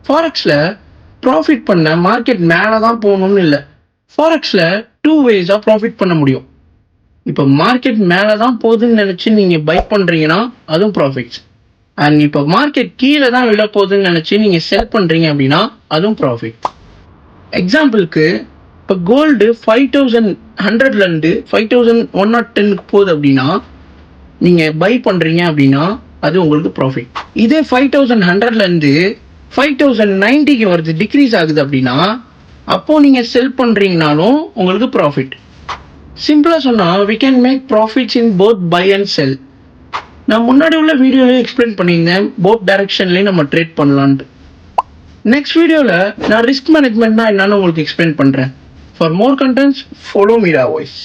ஃபாரெக்ஸில் profit பண்ண market மேலே தான் போகணும்னு இல்லை. ஃபாரெக்ஸில் 2 ways ப்ராஃபிட் பண்ண முடியும். இப்போ மார்க்கெட் மேலே தான் போகுதுன்னு நினச்சி நீங்கள் பை பண்ணுறீங்கன்னா அதுவும் ப்ராஃபிட்ஸ். அண்ட் இப்போ மார்க்கெட் கீழே தான் விழ போகுதுன்னு நினச்சி நீங்கள் செல் பண்ணுறீங்க அப்படின்னா அதுவும் ப்ராஃபிட். எக்ஸாம்பிளுக்கு இப்போ கோல்டு 5100லேருந்து 5110க்கு போகுது அப்படின்னா நீங்கள் பை பண்ணுறீங்க அப்படின்னா அது உங்களுக்கு ப்ராஃபிட். இதே 5100லேருந்து 5090க்கு வருது, டிக்ரீஸ் ஆகுது அப்படின்னா அப்போது நீங்கள் செல் பண்ணுறீங்கனாலும் உங்களுக்கு ப்ராஃபிட். சிம்பிளாக சொன்னால் we can make profits in both buy and sell. நான் முன்னாடி உள்ள வீடியோவில் எக்ஸ்பிளைன் பண்ணியிருந்தேன் போத் டைரக்ஷன்லேயும் நம்ம ட்ரேட் பண்ணலான்ட்டு. நெக்ஸ்ட் வீடியோவில் நான் ரிஸ்க் மேனேஜ்மெண்ட்னா என்னன்னு உங்களுக்கு எக்ஸ்பிளைன் பண்ணுறேன். For more contents follow Meera voice.